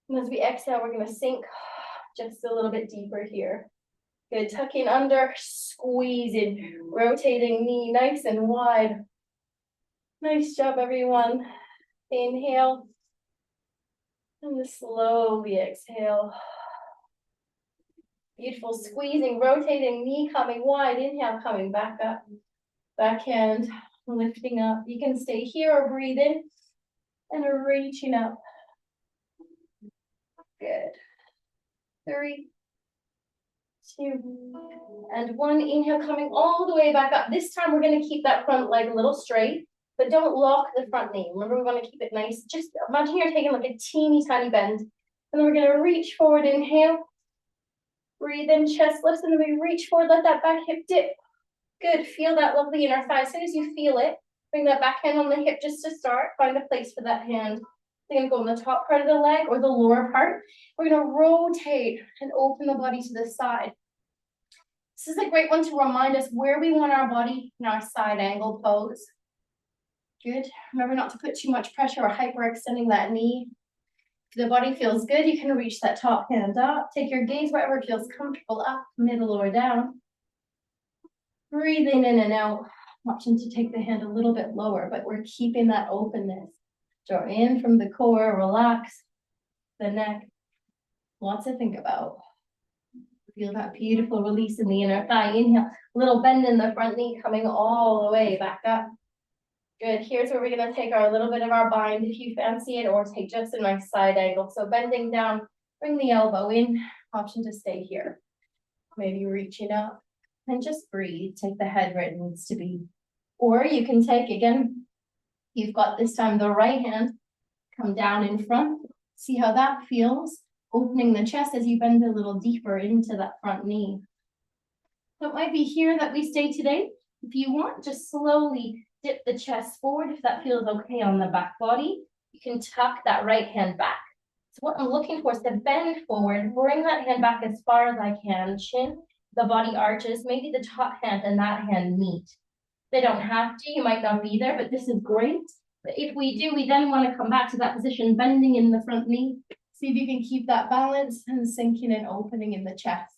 And as we exhale, we're going to sink just a little bit deeper here. Good, tuck in under, squeezing, rotating knee nice and wide. Nice job, everyone. Inhale. And then slowly exhale. Beautiful, squeezing, rotating, knee coming wide. Inhale, coming back up. Backhand, lifting up. You can stay here or breathe in and reaching up. Good. 3, 2, and 1. Inhale, coming all the way back up. This time we're going to keep that front leg a little straight, but don't lock the front knee. Remember, we want to keep it nice. Just imagine you're taking like a teeny tiny bend. And then we're going to reach forward, inhale. Breathe in, chest lifts, and then we reach forward, let that back hip dip. Good, feel that lovely inner thigh. As soon as you feel it, bring that back hand on the hip just to start. Find a place for that hand. You're gonna go on the top part of the leg or the lower part. We're gonna rotate and open the body to the side. This is a great one to remind us where we want our body in our side angle pose. Good, remember not to put too much pressure or hyperextending that knee. If the body feels good, you can reach that top hand up. Take your gaze wherever it feels comfortable, up, middle, or down. Breathing in and out. Option to take the hand a little bit lower, but we're keeping that openness. Draw in from the core, relax the neck. Lots to think about. Feel that beautiful release in the inner thigh. Inhale, little bend in the front knee, coming all the way back up. Good, here's where we're gonna take our little bit of our bind if you fancy it, or take just a nice side angle. So bending down, bring the elbow in, option to stay here. Maybe reaching up and just breathe, take the head where it needs to be. Or you can take, again, you've got this time the right hand, come down in front, see how that feels, opening the chest as you bend a little deeper into that front knee. So it might be here that we stay today. If you want, just slowly dip the chest forward if that feels okay on the back body. You can tuck that right hand back. So what I'm looking for is to bend forward, bring that hand back as far as I can, chin, the body arches, maybe the top hand and that hand meet. They don't have to, you might not be there, but this is great. But if we do, we then want to come back to that position, bending in the front knee. See if you can keep that balance and sinking and opening in the chest.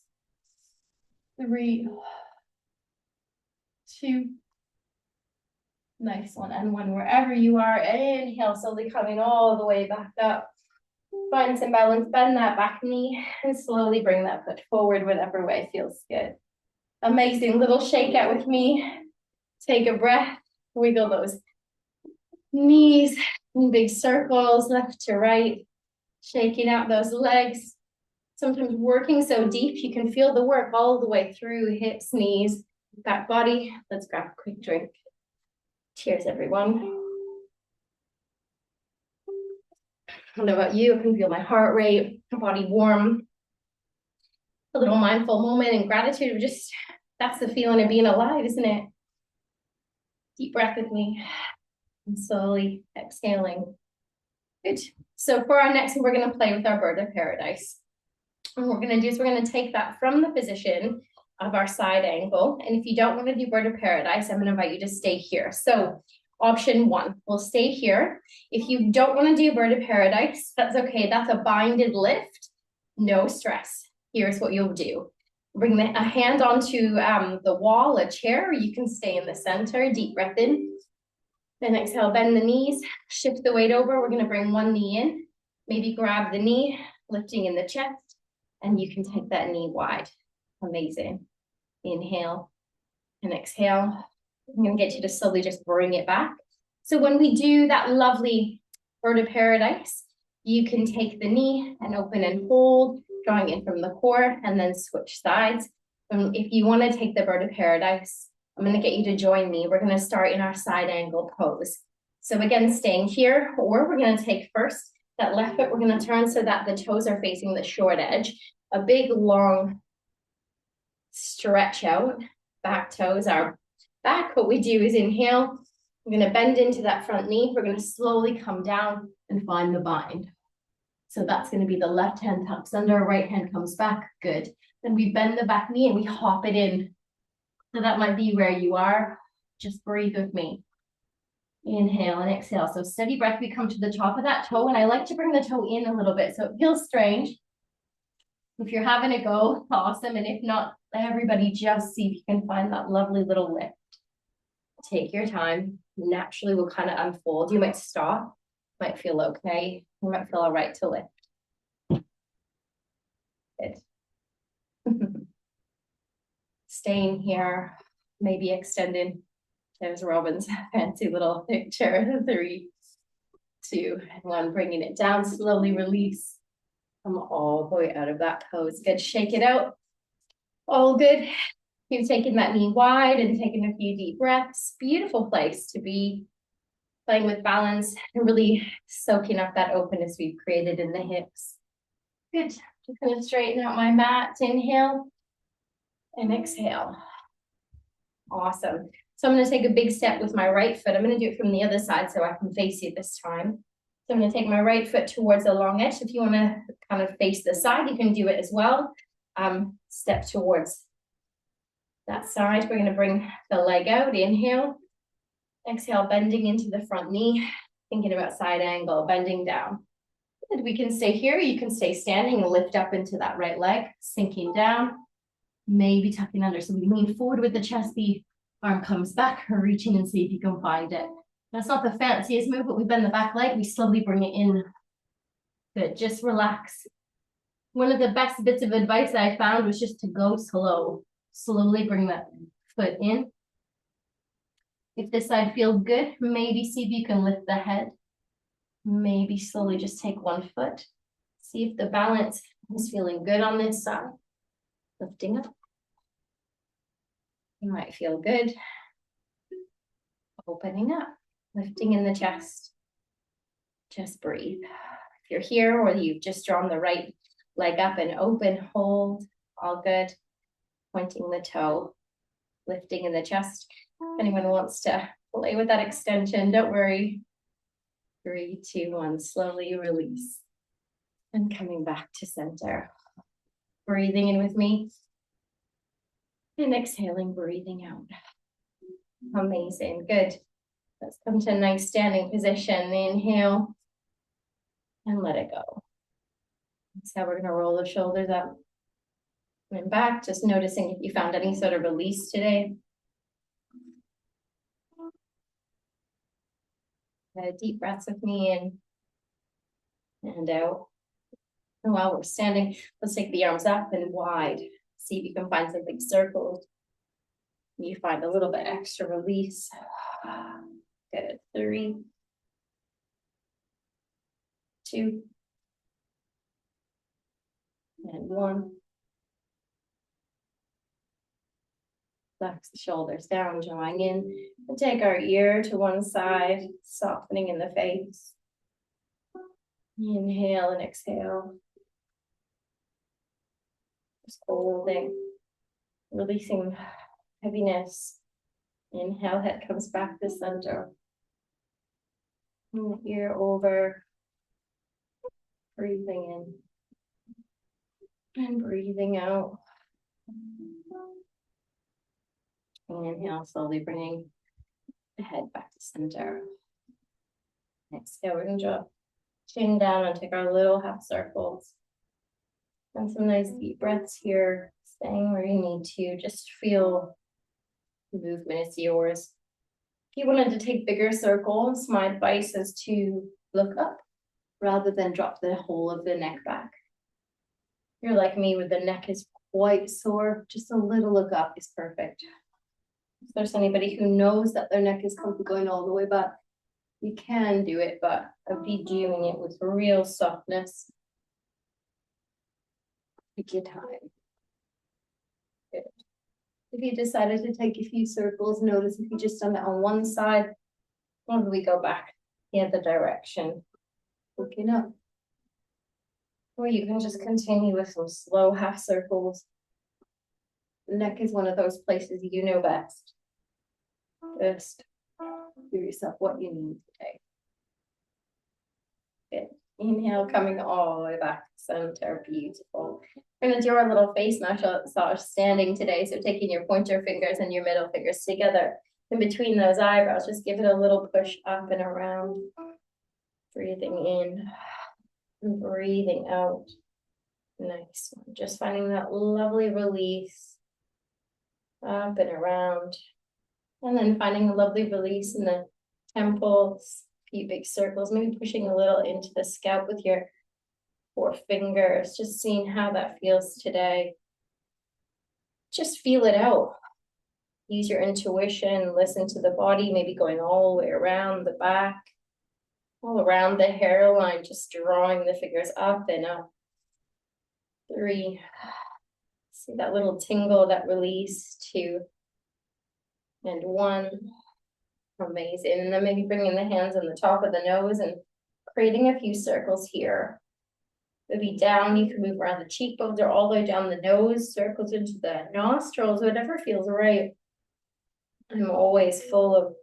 3, 2, nice one, and 1. Wherever you are, inhale, slowly coming all the way back up. Find some balance, bend that back knee, and slowly bring that foot forward, whatever way feels good. Amazing, little shake out with me. Take a breath, wiggle those knees in big circles, left to right, shaking out those legs. Sometimes working so deep, you can feel the work all the way through hips, knees, back body. Let's grab a quick drink. Cheers, everyone. I don't know about you, I can feel my heart rate, my body warm. A little mindful moment and gratitude of just, that's the feeling of being alive, isn't it? Deep breath with me. And slowly exhaling. Good. So for our next one, we're going to play with our bird of paradise. And what we're going to do is we're going to take that from the position of our side angle. And if you don't want to do bird of paradise, I'm going to invite you to stay here. So option 1, we'll stay here. If you don't want to do bird of paradise, that's okay. That's a binded lift. No stress. Here's what you'll do. Bring a hand onto the wall, a chair, or you can stay in the center. Deep breath in. Then exhale, bend the knees, shift the weight over. We're going to bring one knee in, maybe grab the knee, lifting in the chest, and you can take that knee wide. Amazing. Inhale and exhale. I'm going to get you to slowly just bring it back. So when we do that lovely bird of paradise, you can take the knee and open and hold, drawing in from the core, and then switch sides. And if you want to take the bird of paradise, I'm going to get you to join me. We're going to start in our side angle pose. So again, staying here, or we're going to take first that left foot, we're going to turn so that the toes are facing the short edge. A big, long stretch out. Back toes are back. What we do is inhale. We're going to bend into that front knee. We're going to slowly come down and find the bind. So that's going to be the left hand tucks under, right hand comes back. Good. Then we bend the back knee and we hop it in. So that might be where you are. Just breathe with me. Inhale and exhale. So steady breath. We come to the top of that toe, and I like to bring the toe in a little bit so it feels strange. If you're having a go, awesome. And if not, everybody just see if you can find that lovely little lift. Take your time. Naturally will kind of unfold. You might stop, might feel okay. You might feel all right to lift. Good. Staying here, maybe extending. There's Robin's fancy little picture. 3, 2, 1. Bringing it down, slowly release. Come all the way out of that pose. Good. Shake it out. All good. You've taken that knee wide and taken a few deep breaths. Beautiful place to be, playing with balance and really soaking up that openness we've created in the hips. Good. Just gonna straighten out my mat. Inhale and exhale. Awesome. So I'm gonna take a big step with my right foot. I'm gonna do it from the other side so I can face you this time. So I'm gonna take my right foot towards the long edge. If you wanna kind of face the side, you can do it as well. Step towards that side. We're gonna bring the leg out. Inhale. Exhale, bending into the front knee. Thinking about side angle, bending down. Good. We can stay here. You can stay standing and lift up into that right leg, sinking down, maybe tucking under. So we lean forward with the chest, the arm comes back, reaching and see if you can find it. That's not the fanciest move, but we bend the back leg, we slowly bring it in. Good, just relax. One of the best bits of advice I found was just to go slow. Slowly bring that foot in. If this side feels good, maybe see if you can lift the head. Maybe slowly just take one foot. See if the balance is feeling good on this side. Lifting up. You might feel good. Opening up, lifting in the chest. Just breathe. If you're here or you've just drawn the right leg up and open, hold, all good. Pointing the toe, lifting in the chest. If anyone wants to play with that extension, don't worry. 3, 2, 1, slowly release. And coming back to center. Breathing in with me. And exhaling, breathing out. Amazing, good. Let's come to a nice standing position. Inhale. And let it go. That's how we're gonna roll the shoulders up and back. Just noticing if you found any sort of release today. Deep breaths with me in and out. And while we're standing, let's take the arms up and wide. See if you can find some big circles. You find a little bit extra release. Good. 3, 2, and 1. Flex the shoulders down, drawing in. And take our ear to one side, softening in the face. Inhale and exhale. Just holding, releasing heaviness. Inhale, head comes back to center. And ear over. Breathing in. And breathing out. Inhale, slowly bringing the head back to center. Exhale, we're going to drop chin down and take our little half circles. And some nice deep breaths here, staying where you need to. Just feel the movement is yours. If you wanted to take bigger circles, my advice is to look up rather than drop the whole of the neck back. If you're like me where the neck is quite sore, just a little look up is perfect. If there's anybody who knows that their neck is comfy going all the way back, you can do it, but I'd be doing it with real softness. Take your time. Good. If you decided to take a few circles, notice if you just done it on one side, when do we go back the other direction? Looking up. Or you can just continue with some slow half circles. The neck is one of those places you know best. Just give yourself what you need today. Good. Inhale, coming all the way back to center. Beautiful. We're going to do our little face massage standing today. So taking your pointer fingers and your middle fingers together in between those eyebrows, just give it a little push up and around. Breathing in and breathing out. Nice one. Just finding that lovely release up and around. And then finding a lovely release in the temples, a few big circles, maybe pushing a little into the scalp with your 4 fingers, just seeing how that feels today. Just feel it out. Use your intuition, listen to the body, maybe going all the way around the back, all around the hairline, just drawing the fingers up and up. 3. See that little tingle, that release. 2 and 1. Amazing. And then maybe bringing the hands on the top of the nose and creating a few circles here. Maybe down, you can move around the cheekbones or all the way down the nose, circles into the nostrils, whatever feels right. I'm always full of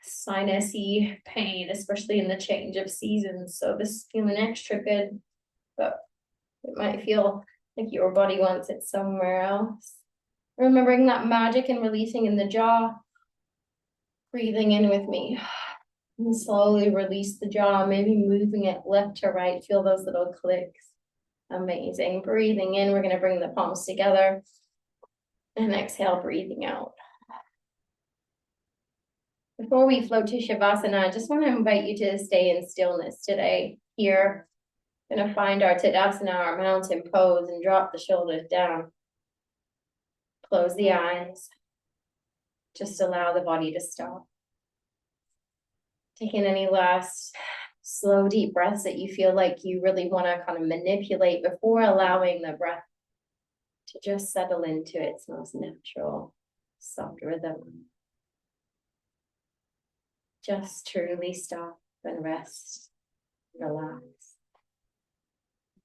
sinusy pain, especially in the change of seasons. So this is feeling extra good, but it might feel like your body wants it somewhere else. Remembering that magic and releasing in the jaw. Breathing in with me. And slowly release the jaw, maybe moving it left to right. Feel those little clicks. Amazing. Breathing in, we're going to bring the palms together. And exhale, breathing out. Before we float to Shavasana, I just want to invite you to stay in stillness today. Here, going to find our Tadasana, our mountain pose, and drop the shoulders down. Close the eyes. Just allow the body to stop. Taking any last slow, deep breaths that you feel like you really want to kind of manipulate before allowing the breath to just settle into its most natural, soft rhythm. Just truly stop and rest, relax.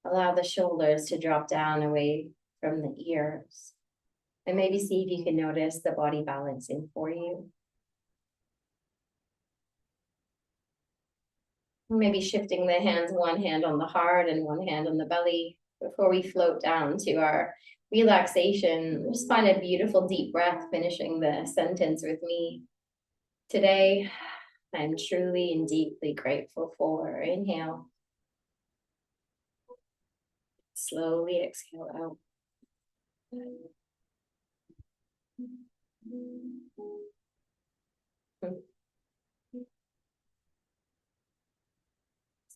Allow the shoulders to drop down away from the ears. And maybe see if you can notice the body balancing for you. Maybe shifting the hands, one hand on the heart and one hand on the belly before we float down to our relaxation. Just find a beautiful deep breath, finishing the sentence with me. Today, I'm truly and deeply grateful for. Inhale. Slowly exhale out.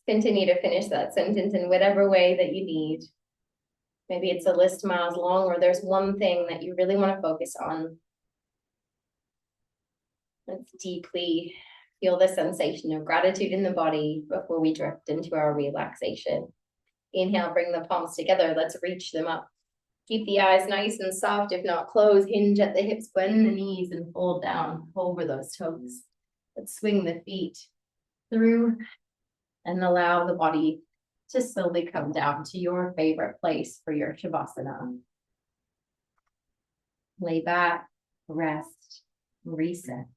Continue to finish that sentence in whatever way that you need. Maybe it's a list miles long, or there's one thing that you really want to focus on. Let's deeply feel the sensation of gratitude in the body before we drift into our relaxation. Inhale, bring the palms together. Let's reach them up. Keep the eyes nice and soft, if not closed. Hinge at the hips, bend the knees, and fold down over those toes. Let's swing the feet through and allow the body to slowly come down to your favorite place for your Shavasana. Lay back, rest, reset.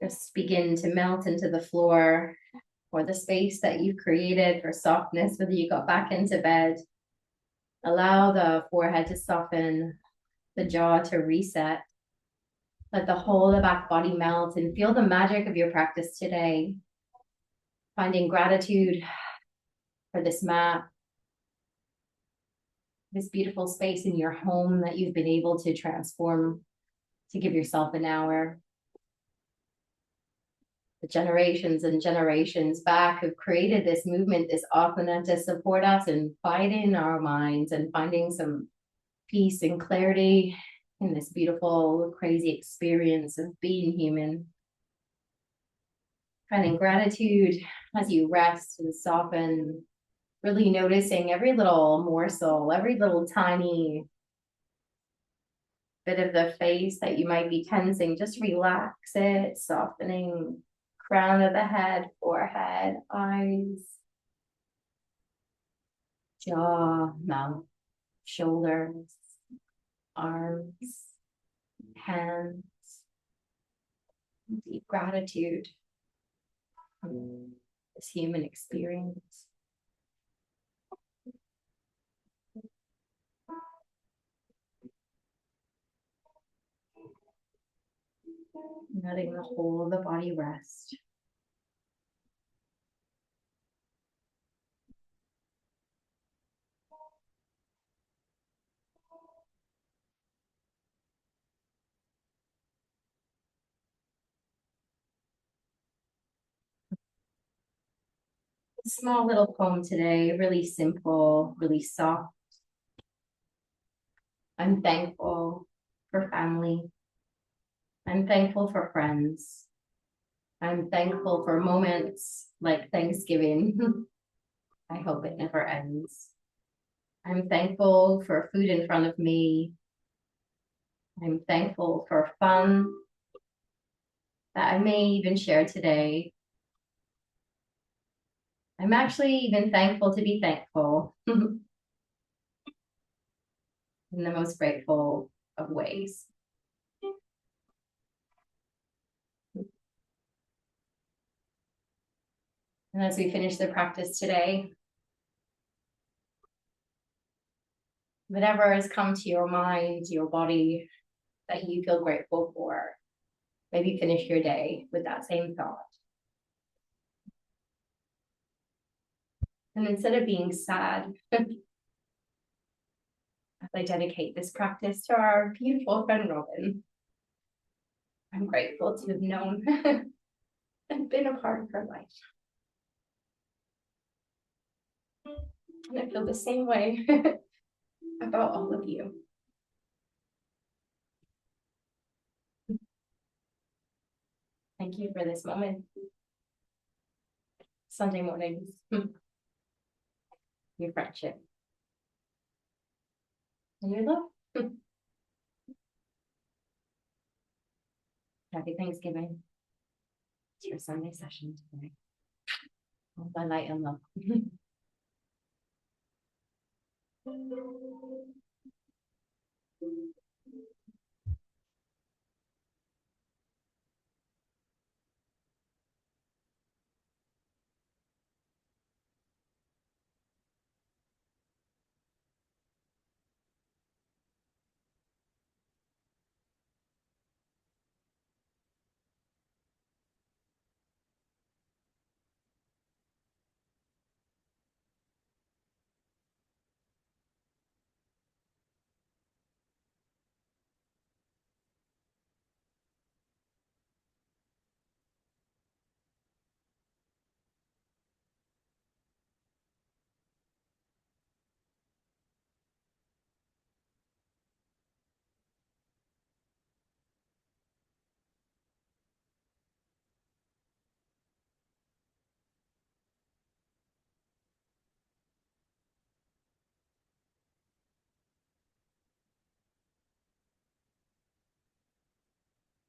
Just begin to melt into the floor or the space that you've created for softness, whether you got back into bed. Allow the forehead to soften, the jaw to reset. Let the whole of the back body melt and feel the magic of your practice today. Finding gratitude for this mat, this beautiful space in your home that you've been able to transform to give yourself an hour. The generations and generations back have created this movement, this asana, to support us in quieting our minds and finding some peace and clarity in this beautiful, crazy experience of being human. Finding gratitude as you rest and soften, really noticing every little morsel, every little tiny bit of the face that you might be tensing. Just relax it, softening crown of the head, forehead, eyes, jaw, mouth, shoulders, arms, hands. Deep gratitude for this human experience. Letting the whole of the body rest. A small little poem today, really simple, really soft. I'm thankful for family. I'm thankful for friends. I'm thankful for moments like Thanksgiving. I hope it never ends. I'm thankful for food in front of me. I'm thankful for fun that I may even share today. I'm actually even thankful to be thankful in the most grateful of ways. And as we finish the practice today, whatever has come to your mind, your body, that you feel grateful for, maybe finish your day with that same thought. And instead of being sad, as I dedicate this practice to our beautiful friend Robin, I'm grateful to have known and been a part of her life. And I feel the same way about all of you. Thank you for this moment. Sunday mornings, your friendship, and your love. Happy Thanksgiving. It's your Sunday session today. All by light and love.